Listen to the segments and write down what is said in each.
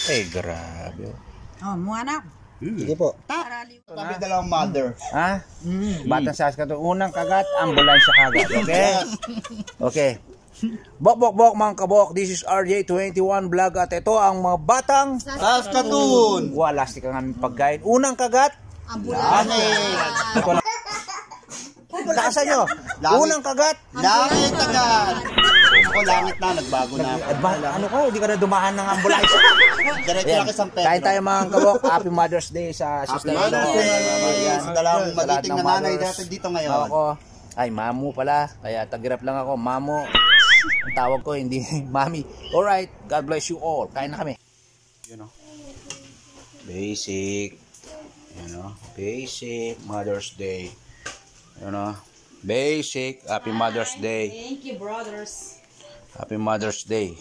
Eh, grabe. Oh, mga anak. Sige po. Kami dalawang mother. Ha? Batang Saskatoon. Unang kagat, ambulansya kagat. Okay? Okay. Bok, mga kabok. This is RJ21 Vlog at ito ang mga batang Saskatoon. Wala, lastik ang aming pagkain. Unang kagat, Ambulansya. ito lang. Lakasan nyo. Unang kagat, Langit agad. Ako langit na, nagbago na ako. ano ka? Hindi ka na dumaan ng ambulansya. Diretso lang kay San Pedro. Kain tayo mga kabok. Happy Mother's Day sa sister. Happy Mother's Day. Sa dalawang Sa lahat magiting ng na nanay mothers. natin dito ngayon. Ako, ay mamu pala. Kaya tagirap lang ako, mamu. Ang tawag ko, hindi mami. Alright, God bless you all. Kain na kami. You know, basic. You know, basic Mother's Day. You know, basic. Happy Mother's Day. Thank you, brothers. Happy Mother's Day.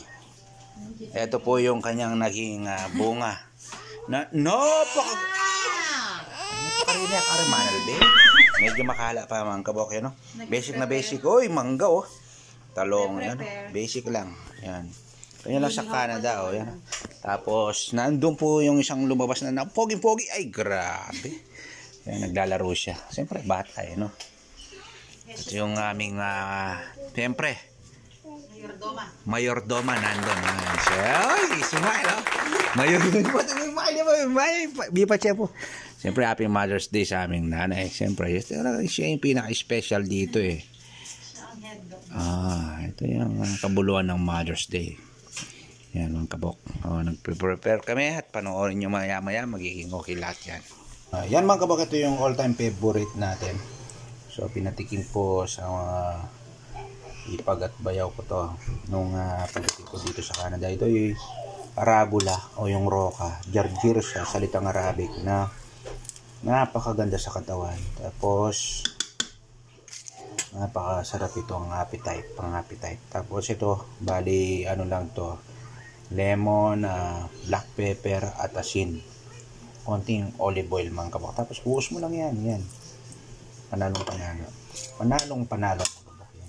Ito po yung kanyang naging bunga. Karina Carmanal Day. Medyo makala pa mga kabok yan, no? Basic na basic. Oy, mangga, oh. Talong, yan. Basic lang. Yan. Kanya lang sa Canada, oh. Yan. Tapos, nandun po yung isang lumabas na poging-pogi. Ay, grabe. Yan, naglalaro siya. Siyempre, bata, eh, no? Ito yung aming, siyempre, Mayordoma nandun. Ay, smile, oh. Mayordoma. Siyempre, happy Mother's Day sa aming nanay. Siyempre, siya yung pinaka-special dito, eh. Ito yung kabuluhan ng Mother's Day. Yan, mga kabok. Nag-prepare kami at panoorin nyo maya-maya. Magiging okay lahat yan. Yan, mga kabok. Ito yung all-time favorite natin. So, pinatikim po sa ipag at bayaw ko to nung pagdating ko dito sa Canada. Ito yung aragula o yung roca, jarjir sa salitang Arabic na napakaganda sa katawan. Tapos napakasarap itong appetite, pang appetite. Tapos ito, bali ano lang to, lemon, black pepper at asin, konting olive oil mga kabok. Tapos buhos mo lang yan. Panalong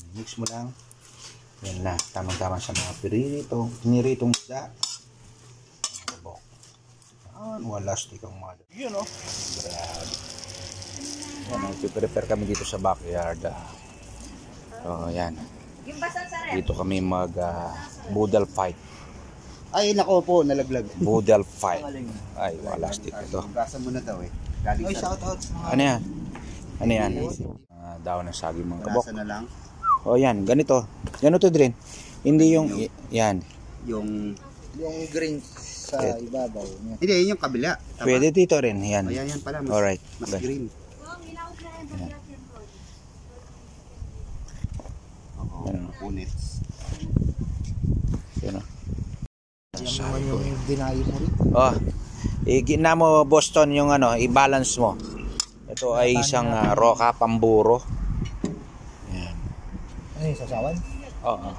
mix mo lang. Yan na. Tamang-tama sa mga piniritong isda. Wala stick ang mother. Yun, no? Grabe. Yan, nag-prepare kami dito sa backyard. So, yan. Dito kami mag-boodle fight. Ay, nako po, nalaglag. Boodle fight. Ay, wala stick ito. Gasa mo na daw eh. Galing sa shout out. Ano yan? Ano yan? Daw ng saging mga kabok. Gasa na lang. O yan, ganito. Ganito din. Hindi yung, yan. Yung green sa ibabaw. hindi, yun yung kabila. Tama? Pwede dito rin. Yan. Ayan, yan pala. Alright. Mas green. Yan. Oo, punits. Yan o. Yan naman yung dinayo mo rin. Oh, igina mo Boston yung i-balance mo. Ito ay isang roca pamburo. Yan. Ano yung sasawan? Oo.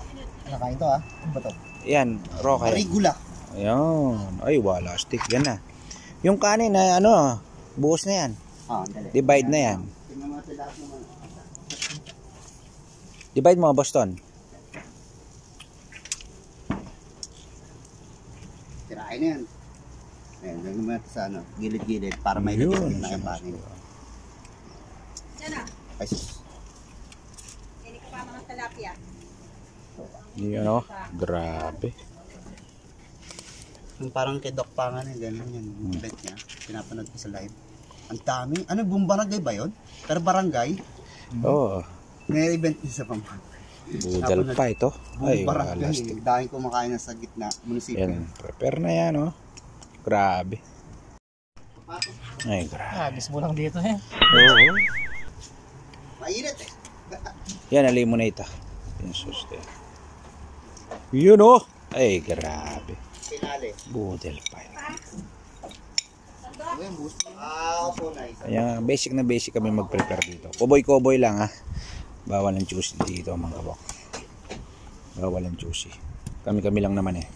Nakain to ha? Ano ba to? Yan, roca. Arigula. Ayan. Ay, wala stick. Yan na. Yung kanin na buhos na yan. Dali. Divide na yan. Divide mo Boston. Tirain na yan. Ayan, gagawin mo natin sa gilid-gilid para may lagyan na yung panin. Ay, sus. Hindi ka pa mga tilapia. Yan o. Grabe. Yung parang kay Doc Pangan ganun yan. Yung event niya. Pinapanood ko sa live. Ang dami. Ano, buong barangay ba yun? Pero barangay? Oo. May event niya sa Pampanga. Boodle fight oh. Ay, wala stick. Dahil kumakain na sa gitna munisipyo. Yan. Prepare na yan Grabe. Ay, grabe. Hagis mo lang dito eh. Oo. Mainit eh. Yan, eliminate Yan, suste. Yun oh. Ay, grabe. Pinali. Boodle fight. Opo, nice. Kaya basic na basic kami mag-prepare dito. Koboy lang Bawal ang juicy dito mga kabok. Bawal ang juicy. Kami lang naman eh.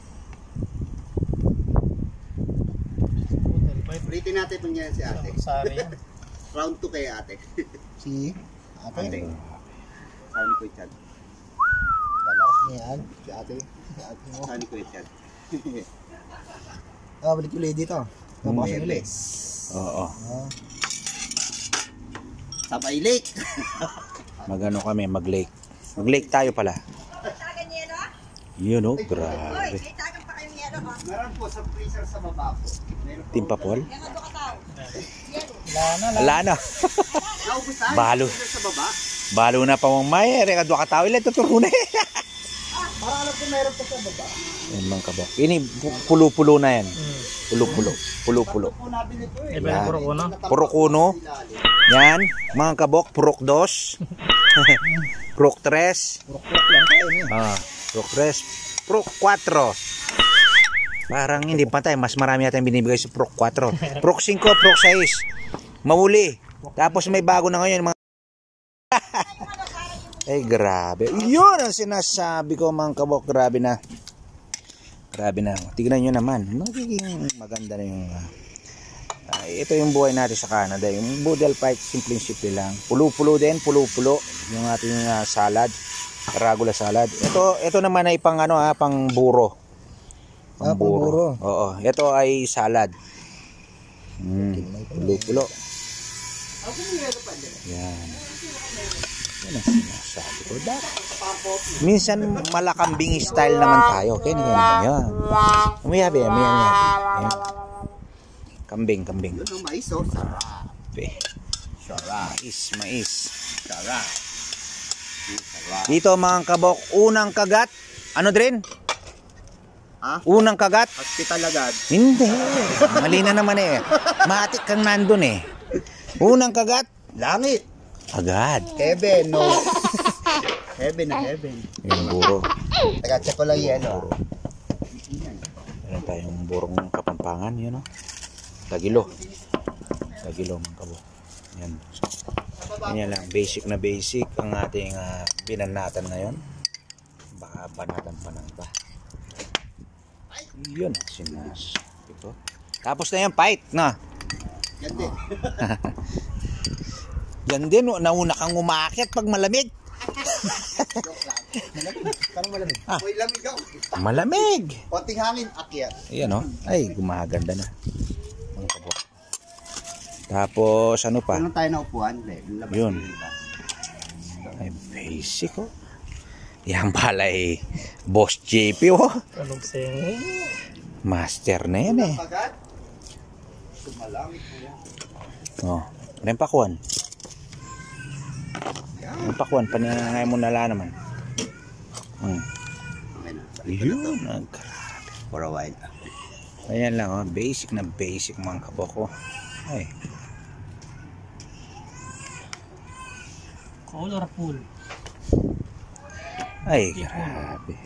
Ulitin natin itong yan si ate. Sari yan. Round 2 kay ate. Si ate. Sabi ni Kuya Chad. Lalakas niya yan. Si ate. Si ate mo. Sabi ni Kuya Chad. Balik ulit dito. Tapos yung ulit. Oo. Sabay lake. Magano kami, mag-lake. Mag-lake tayo pala. Tagan yelo? Yun oh, Uy, grabe. may tagan pa kayong yelo, ha? Meron po sa freezer sa baba po. Meron po. Timpapol? Yan ang doon ka tao. Yelo. Wala na. Naubos tayo. Balo. Freezer sa baba. Balo na pa mong may. Rekado ka tao. Ilan tuturo na eh. Parang alam ko meron pa sa baba. Yan mga kabok. Ini pulo-pulo na yan. Pulo-pulo. Pulo-pulo. Po nabili ko eh. Yan. puro kuno. Puro kuno. Yan. Mga kabok. Purok 2. Purok 3. Purok-purok lang tayo niya. Purok 3. Purok 4. Parang hindi pantay. Mas marami natin binibigay sa Purok 4. Purok 5. Purok 6. Mahuli. Tapos may bago na ngayon. Mga ay grabe. Yun ang sinasabi ko mga kabok. Grabe na. Grabe na. Tignan nyo naman. Magiging maganda na yung ito yung buhay natin sa Canada. Yung Boodle Pike, simple lang. Pulo-pulo din. Pulo-pulo. Yung ating salad. Arugula salad. Ito naman ay pang pang buro. Pang buro. Oo. Ito ay salad. Pulo-pulo. Yan. Yan ang sinasabi ko. Minsan malakambing style naman tayo. Kaya yan. Umiyabi. Yan. Kambing. Yun ang mais oh. Sarap. Mais. Sarap. Dito mga kabok, unang kagat. Ano din? Ha? Unang kagat? Hospital agad. Hindi. Mali na naman eh. Matik kang nandun eh. Unang kagat? Langit. Agad. Heaven, no. Heaven na heaven. Yung buro. Taga-check ko lang yelo. Meron tayong burong Kapampangan, yun o. Tagilo mga kabok. Yan. Yan lang, basic na basic ang ating binanatan ngayon. Baka banatan pa ng iba. Yun ang sinasabi ko. Tapos na yan, fight na. Yan din. Yan din, nauna kang umakyat pag malamig. Parang malamig. Uy, lamig ako. Malamig. Konting hangin, akyat. Ayan o. Ay, gumaganda na. Mga kabok. Tapos, ano pa? Ano tayo na upuan? Yun. Ay, basic oh. Yan pala eh. Boss JP oh. Anong singing? Master na yan eh. Pagat? Sumalamig po yan. Oh. Rempakuan. Rempakuan. Panangay mo nala naman. Okay na. Yun. Grabe. For a while. Ayan lang oh. Basic na basic mga kabok oh. Ay. Colorful. Ay, grabe.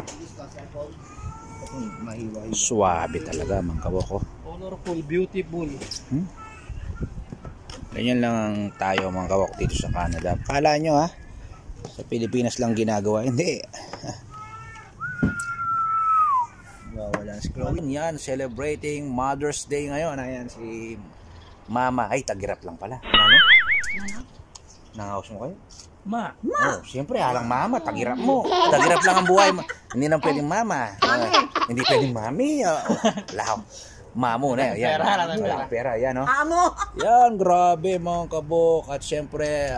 Suwabe talaga mga kabok oh. Colorful, beautiful. Ganyan lang ang tayo mga kawak dito sa Canada. Kala nyo sa Pilipinas lang ginagawa. Hindi. Wala si Chloe. Yan, celebrating Mother's Day ngayon. Ayan si Mama. Ay, tagirap lang pala. Ano? Nangaos mo kayo? Ma. Oh, siyempre, alang Mama, tagirap mo. Tagirap lang ang buhay mo. Hindi na pwedeng Mama. Hindi pwedeng Mami. Lahat. Mamo na yan. Pera, yan oh. Amo! Yan, grabe mga kabok. At syempre,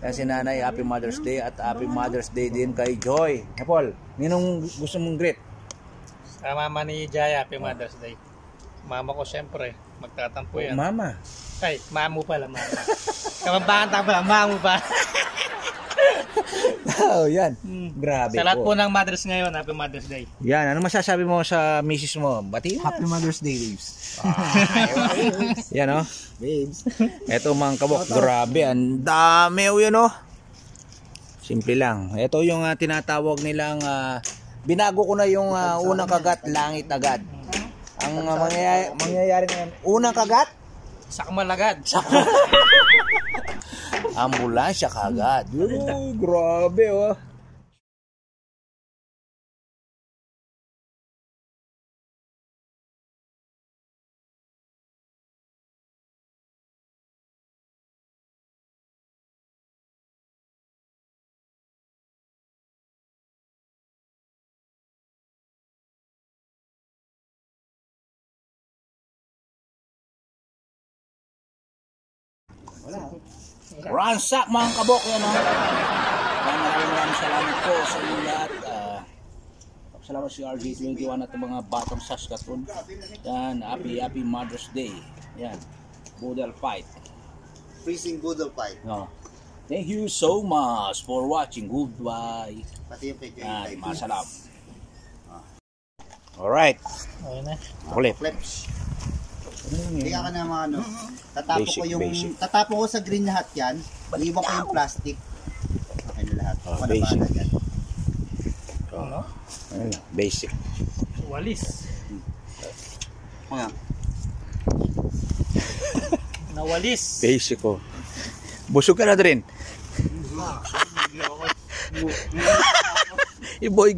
yan si Nanay, Happy Mother's Day. At Happy Mother's Day din kay Joy. Paul, ninong gusto mong greet? Sa mama ni Jaya, Happy Mother's Day. Mama ko siyempre, magtatampo yan. Mama. Ay, mamu pala, mama. Kamampangan pala, mamu pa. Oh, yan. Grabe Sa lahat po. po ng mothers ngayon, Happy Mother's Day. Yan, ano masasabi mo sa misis mo? Bati na. Happy Mother's Day, babes. Yan oh. Babes. Eto mga kabok, grabe. Ang dami oh yan oh. Simple lang. Ito yung tinatawag nilang binago ko na yung unang kagat, langit agad. Ang mangyayari ngayon, unang kagat, Sakmalagad. ambulansya kagad. Uy, grabe oh. Ransack mga kabok yan. Maraming salamat po sa inyo lahat. Salamat si RJ21 at mga batang Saskatoon. Yan, happy Mother's Day. Yan, Boodle Fight. Freezing Boodle Fight. No. Thank you so much for watching. Goodbye. Pati yung kay Yan, masalam. Alright. Ayun na. Ulit. Flips. Hindi ka na mga ano. Tatapo Basic, ko yung basic. tatapo ko sa green lahat yan. Iiwan ko yung plastic. Okay na lahat. Oh, Wala basic. ba yan? Ano? Ayun, basic. Walis. Mga. Nawalis. Basic ko. Busog ka na rin. Iboy